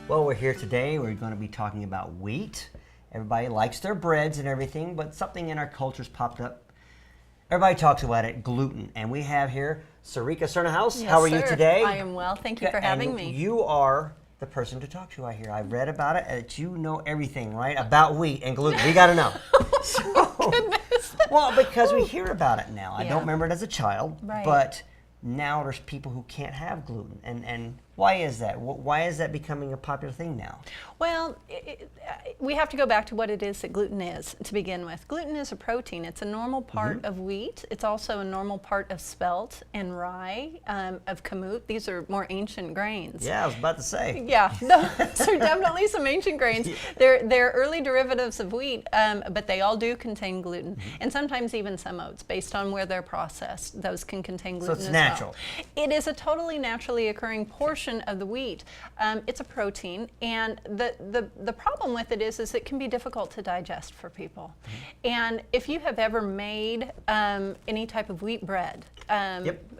Well, we're here today. We're going to be talking about wheat. Everybody likes their breads and everything, but something in our culture's popped up. Everybody talks about it, gluten. And we have here Sarica Cernohous. Yes, How are sir. you today? I am well. Thank you for having me. You are the person to talk to, I hear. I've read about it, and you know everything, right? About wheat and gluten. We got to know. Goodness. Well, because we hear about it now. I Yeah. don't remember it as a child, Right. but now there's people who can't have gluten. And why is that? Why is that becoming a popular thing now? Well, we have to go back to what it is that gluten is to begin with. Gluten is a protein. It's a normal part of wheat. It's also a normal part of spelt and rye, of kamut. These are more ancient grains. Yeah, I was about to say. Yeah, those are definitely some ancient grains. They're early derivatives of wheat, but they all do contain gluten, and sometimes even some oats, based on where they're processed. Those can contain gluten So it's as natural. well. It is a totally naturally occurring portion of the wheat. It's a protein, and the problem with it is it can be difficult to digest for people. And if you have ever made any type of wheat bread,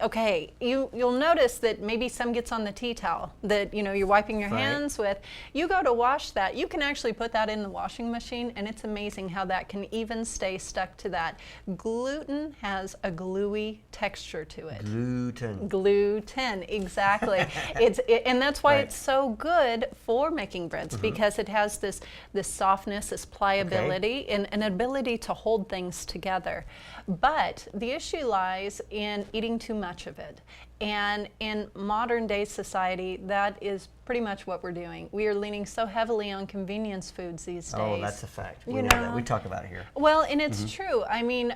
okay, you'll notice that maybe some gets on the tea towel that you're wiping your hands with. You go to wash that, you can actually put that in the washing machine, and it's amazing how that can even stay stuck to that. Gluten has a gluey texture to it. Gluten, exactly. And that's why it's so good for making breads, because it has this softness, this pliability, and an ability to hold things together. But the issue lies in eating too much of it. And in modern day society, that is pretty much what we're doing. We are leaning so heavily on convenience foods these days. Oh, that's a fact. We know that. We talk about it here. Well, and it's true. I mean,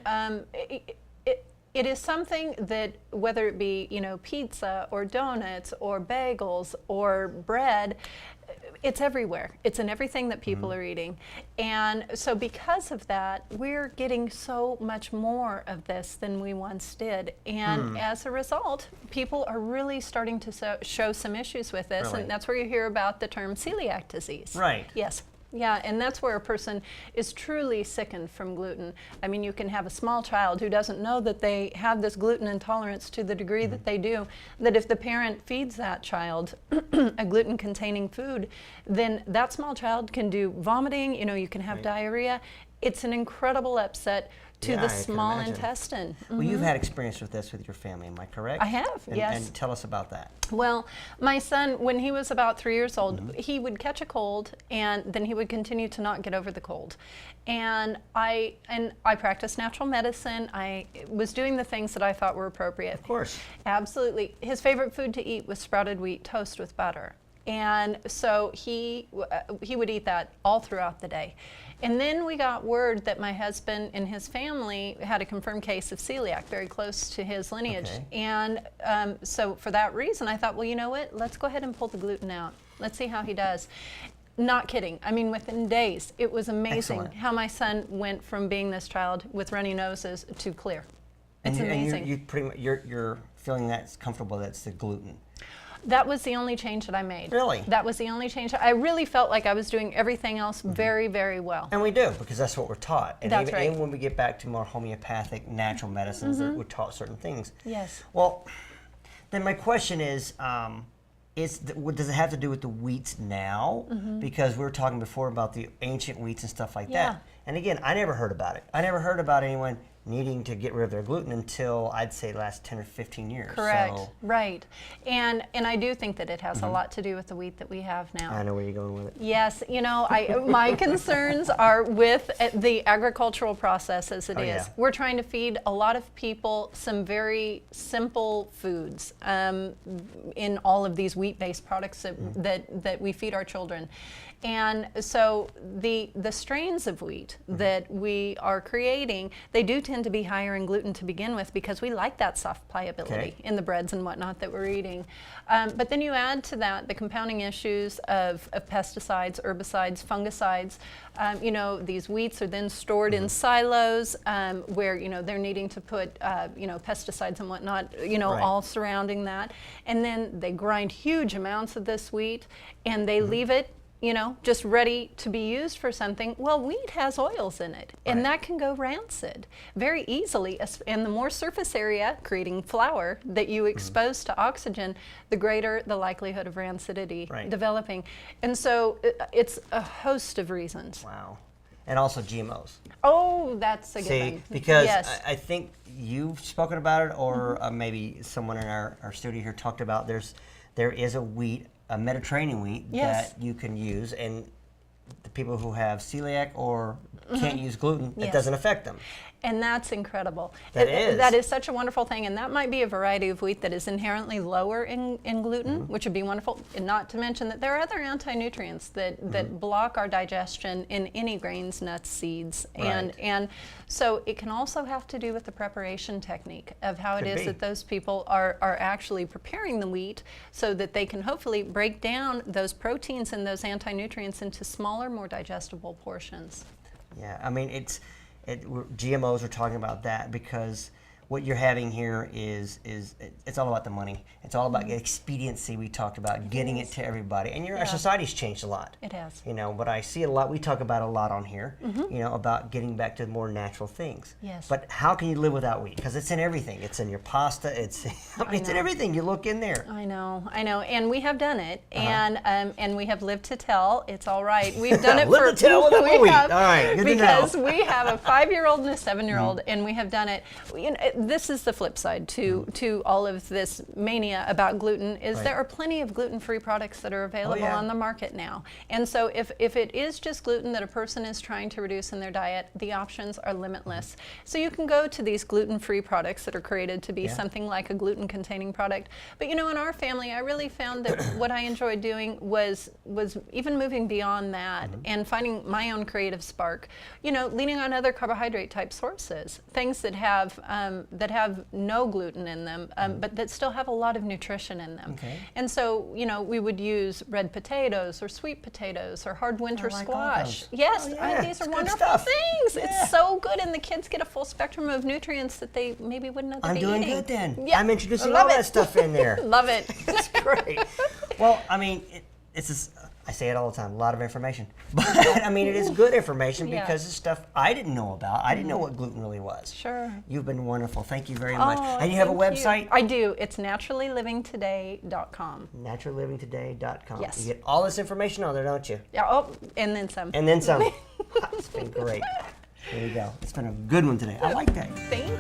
it is something that, whether it be pizza or donuts or bagels or bread, it's everywhere. It's in everything that people are eating. And so because of that, we're getting so much more of this than we once did. And as a result, people are really starting to show some issues with this. Really? And that's where you hear about the term celiac disease. Right. Yes. Yeah, and that's where a person is truly sickened from gluten. I mean, you can have a small child who doesn't know that they have this gluten intolerance to the degree that they do, that if the parent feeds that child a gluten-containing food, then that small child can do vomiting, you can have diarrhea. It's an incredible upset to the small intestine. Well, you've had experience with this with your family, am I correct? I have, yes. And tell us about that. Well, my son, when he was about 3 years old, he would catch a cold, and then he would continue to not get over the cold. And I practiced natural medicine. I was doing the things that I thought were appropriate. Of course. Absolutely. His favorite food to eat was sprouted wheat toast with butter. And so he would eat that all throughout the day. And then we got word that my husband and his family had a confirmed case of celiac very close to his lineage. Okay. And so for that reason, I thought, well, you know what? Let's go ahead and pull the gluten out. Let's see how he does. Not kidding. I mean, within days, it was amazing how my son went from being this child with runny noses to clear. It's amazing. And you're feeling that's comfortable, that's the gluten. That was the only change that I made. Really? That was the only change. I really felt like I was doing everything else very, very well. And we do, because that's what we're taught. And That's right. even when we get back to more homeopathic, natural medicines, we're taught certain things. Yes. Well, then my question is, does it have to do with the wheats now? Because we were talking before about the ancient wheats and stuff like that. And again, I never heard about it. I never heard about anyone needing to get rid of their gluten until I'd say the last 10 or 15 years. Correct. So, right. And I do think that it has a lot to do with the wheat that we have now. I know where you're going with it. Yes, my concerns are with the agricultural process as it is. Yeah. We're trying to feed a lot of people some very simple foods in all of these wheat-based products that we feed our children. And so the strains of wheat that we are creating, they do tend to be higher in gluten to begin with, because we like that soft pliability in the breads and whatnot that we're eating. But then you add to that the compounding issues of pesticides, herbicides, fungicides. These wheats are then stored in silos where they're needing to put pesticides and whatnot all surrounding that. And then they grind huge amounts of this wheat, and they leave it just ready to be used for something. Well, wheat has oils in it, and that can go rancid very easily. And the more surface area, creating flour, that you expose to oxygen, the greater the likelihood of rancidity developing. And so it's a host of reasons. Wow. And also GMOs. Oh, that's a good thing. Because I think you've spoken about it, or maybe someone in our studio here talked about there is a wheat, a Mediterranean wheat that you can use, and the people who have celiac or can't use gluten, it doesn't affect them. And that's incredible. That is. That is such a wonderful thing, and that might be a variety of wheat that is inherently lower in gluten, which would be wonderful. And not to mention that there are other anti-nutrients that block our digestion in any grains, nuts, seeds, and so it can also have to do with the preparation technique of how it is that those people are actually preparing the wheat, so that they can hopefully break down those proteins and those anti-nutrients into smaller, more digestible portions. Yeah, I mean, GMOs are talking about that because what you're having here is it's all about the money. It's all about expediency. We talked about getting it to everybody, and our society's changed a lot. It has. But I see a lot. We talk about a lot on here. About getting back to more natural things. Yes. But how can you live without wheat? Because it's in everything. It's in your pasta. It's in everything. You look in there. I know, and we have done it, and we have lived to tell. It's all right. We've done it Lived to tell without wheat. All right, good because to know. we have a 5-year-old and a 7-year-old, and we have done it. This is the flip side to all of this mania about gluten. Is there are plenty of gluten-free products that are available on the market now, and so if it is just gluten that a person is trying to reduce in their diet, the options are limitless. So you can go to these gluten-free products that are created to be something like a gluten-containing product. But in our family, I really found that what I enjoyed doing was even moving beyond that and finding my own creative spark. Leaning on other carbohydrate type sources, things that have no gluten in them, but that still have a lot of nutrition in them. Okay. And so we would use red potatoes or sweet potatoes or hard winter squash. Yes, these are wonderful things. Yeah. It's so good, and the kids get a full spectrum of nutrients that they maybe wouldn't have I'm eating. doing good then. Yeah. I'm introducing all that stuff in there. Love it. That's great. Well, I mean, it's just, I say it all the time, a lot of information. But I mean, it is good information because it's stuff I didn't know about. I didn't know what gluten really was. Sure. You've been wonderful. Thank you very much. And you have a website? I do. It's naturallylivingtoday.com. Naturallivingtoday.com. Yes. You get all this information on there, don't you? Yeah. Oh, and then some. And then some. It's been great. There you go. It's been a good one today. I like that. Thank you.